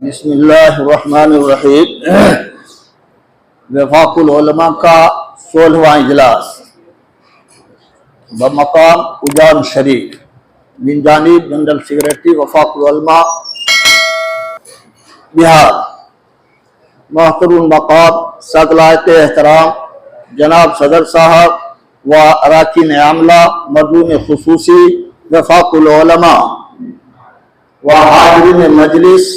بسم اللہ الرحمن الرحیم۔ وفاق العلماء کا 16واں اجلاس بمقام اجان شریف من جانب جنرل سیکریٹری وفاق العلماء بہار، محترم مقام صدلائق احترام جناب صدر صاحب و اراکین عاملہ مدعون خصوصی وفاق العلماء و حاضرین مجلس،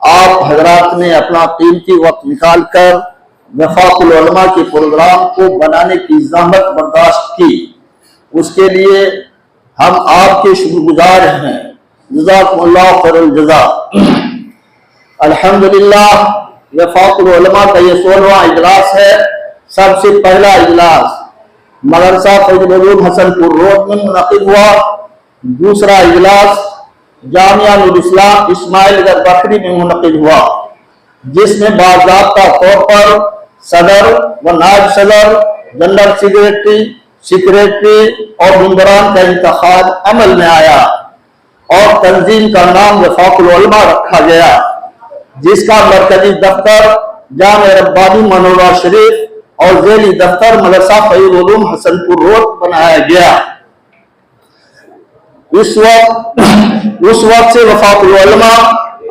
آپ حضرات نے اپنا قیمتی وقت نکال کر وفاق العلماء کے پروگرام کو بنانے کی زحمت برداشت کی، اس کے لیے ہم آپ کے شکر گزار ہیں۔ جزاکم اللہ خیر الجزا۔ الحمدللہ وفاق العلماء کا یہ 16واں اجلاس ہے۔ سب سے پہلا اجلاس مدرسہ فضل العلوم حسن پور روڈ میں منعقد ہوا، دوسرا اجلاس جامعہ نور اسلام اسماعیل گڑھ بکری میں منعقد ہوا، جس میں باضابطہ طور پر صدر و نائب صدر، جنرل سیکریٹری اور ممبران کا انتخاب عمل میں آیا اور تنظیم کا نام وفاق العلماء رکھا گیا، جس کا مرکزی دفتر جامع ربانی منورہ شریف اور ذیلی دفتر مدرسہ فضل العلوم حسن پور روڈ بنایا گیا۔ اس وقت سے وفاق العلماء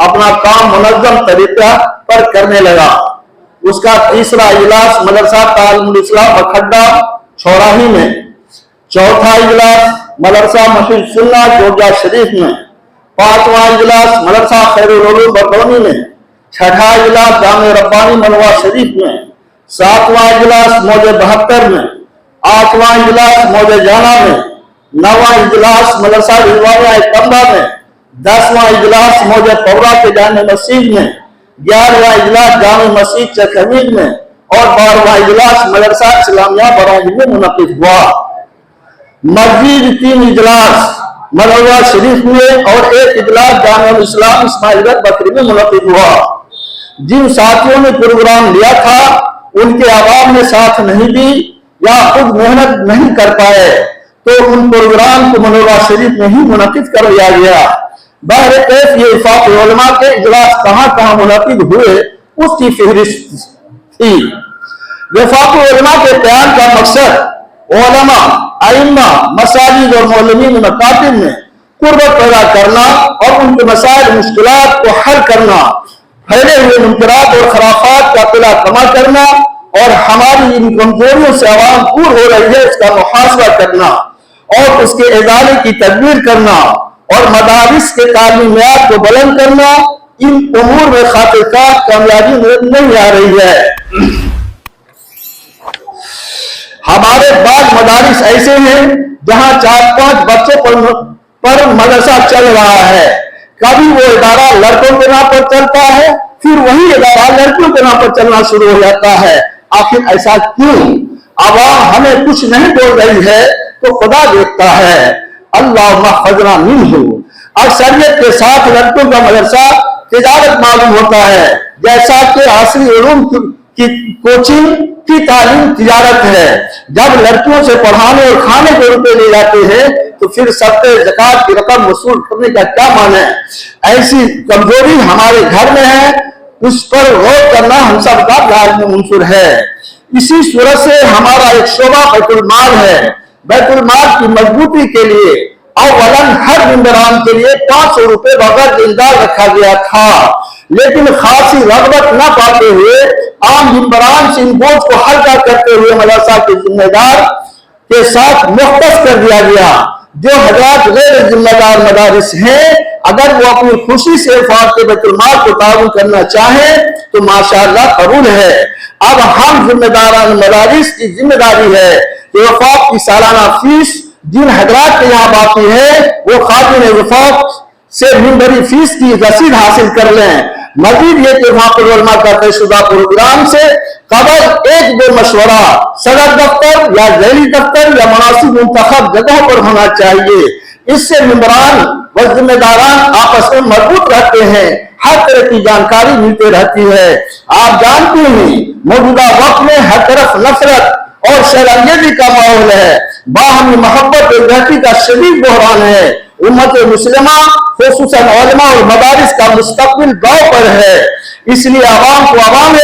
اپنا کام منظم طریقہ پر کرنے لگا۔ اس کا تیسرا اجلاس مدرسہ تعلیم الاسلام بکھڈا چھوراہی میں، چوتھا اجلاس مدرسہ مسجد سنہ جورجا شریف میں، پانچواں اجلاس مدرسہ خیر العلوم بردونی میں، چھٹا اجلاس جامع ربانی منورہ شریف میں، ساتواں اجلاس موجہ 72 میں، آٹھواں اجلاس موجہ جانا میں، نواں اجلاس مدرسہ رضوانیہ کمبا میں، 10واں اجلاس موجہ پورا کے جامع مسجد میں، 11واں اجلاس جامع مسجد چکھمید میں اور 12واں اجلاس مدرسہ اسلامیہ براہی میں منعقد ہوا۔ مزید 3 اجلاس منورہ شریف میں اور 1 اجلاس جامع اسلام اسماعیل گڑھ بکری میں منعقد ہوا۔ جن ساتھیوں نے پروگرام لیا تھا ان کے عوام نے ساتھ نہیں دی یا خود محنت نہیں کر پائے تو ان پروگرام کو منورہ شریف میں ہی منعقد کر لیا گیا۔ بہرکیف یہ وفاق العلماء کے اجلاس کہاں کہاں منعقد ہوئے اس کی فہرست تھی۔ وفاق العلماء کے قیام کا مقصد علماء، ائمہ، مساجد اور معلمین مکاتب میں قربت پیدا کرنا اور ان کے مسائل مشکلات کو حل کرنا، پھیلے ہوئے منکرات اور خرافات کا پلہ کما کرنا اور ہماری ان کمزوریوں سے عوام دور ہو رہی ہے اس کا محاسبہ کرنا اور اس کے ازالے کی تدبیر کرنا اور مدارس کے تعلیمیات کو بلند کرنا، ان امور میں خاطرخواہ کامیابی نہیں آ رہی ہے۔ ہمارے بعض مدارس ایسے ہیں جہاں 4-5 بچوں پر مدرسہ چل رہا ہے، کبھی وہ ادارہ لڑکوں کے نام پر چلتا ہے پھر وہی ادارہ لڑکیوں کے نام پر چلنا شروع ہو جاتا ہے۔ آخر ایسا کیوں؟ عوام ہمیں کچھ نہیں بول رہی ہے تو خدا دیکھتا ہے۔ اللہم احفظنا منہ۔ اکثریت کے ساتھ لڑکوں کا مدرسہ تجارت معلوم ہوتا ہے، جیسا کہ عصری علوم کی کوچنگ کی تعلیم تجارت ہے۔ جب لڑکیوں سے پڑھانے اور کھانے کے روپے لے جاتے ہیں تو پھر صدقہ زکوٰۃ کی رقم وصول کرنے کا کیا معنی ہے؟ ایسی کمزوری ہمارے گھر میں ہے، اس پر غور کرنا ہم سب کا لازمی عنصر ہے۔ اسی صورت سے ہمارا ایک شعبہ بیت المال ہے۔ بیت المال کی مضبوطی کے لیے اولاً ہر ممبران کے لیے 500 روپے بغیر دیندار رکھا گیا تھا، لیکن خاصی رغبت نہ پاتے ہوئے عام ممبران سے ان بوجھ کو ہلکا کرتے ہوئے مدرسہ کے ذمہ دار کے ساتھ مختص کر دیا گیا۔ جو حضرات غیر ذمہ دار مدارس ہیں اگر وہ اپنی خوشی سے وفاق کے بیت المال کو تعاون کرنا چاہیں تو ماشاءاللہ قبول ہے۔ اب ہم ذمہ داران مدارس کی ذمہ داری ہے کہ وفاق کی سالانہ فیس جن حضرات کے یہاں باقی ہے وہ خاتون وفاق سے منبری فیس کی رسید حاصل کر لیں۔ مزید یہ کہ وفاق العلماء کا طے شدہ پروگرام سے قبل 1-2 مشورہ صدر دفتر یا ذیلی دفتر یا مناسب منتخب جگہوں پر ہونا چاہیے۔ اس سے ممبران و ذمہ داران آپس میں مربوط رہتے ہیں، ہر طرح کی جانکاری ملتی رہتی ہے۔ آپ جانتے ہیں موجودہ وقت میں ہر طرف نفرت اور شرانگیزی کا ماحول ہے، باہمی محبت اور یکجہتی کا شدید بحران ہے امت مسلمہ خصوصاً علماء اور مدارس کا مستقبل داؤ پر ہے، اس لیے عوام کو عوام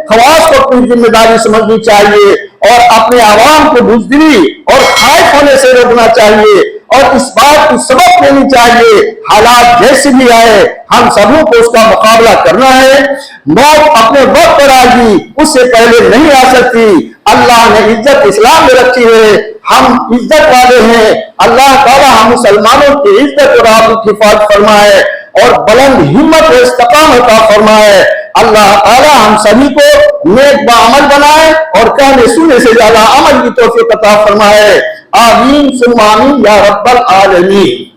خواص کو اپنی ذمہ داری سمجھنی چاہیے اور اپنے عوام کو بزدلی اور خائف ہونے سے روکنا چاہیے اور اس بات کی سبق لینی چاہیے حالات جیسے بھی آئے ہم سبوں کو اس کا مقابلہ کرنا ہے۔ موت اپنے وقت پر آئے گی، اس سے پہلے نہیں آ سکتی۔ اللہ نے عزت اسلام میں رکھی ہے، ہم عزت والے ہیں۔ اللہ تعالی ہم مسلمانوں کی عزت اور آبرو کی حفاظت فرمائے اور بلند ہمت و استقامت عطا فرمائے۔ اللہ تعالی ہم سبھی کو نیک بعمل بنائے اور کہنے سننے سے زیادہ عمل کی توفیق عطا فرمائے۔ آمین ثم آمین یا رب العالمین۔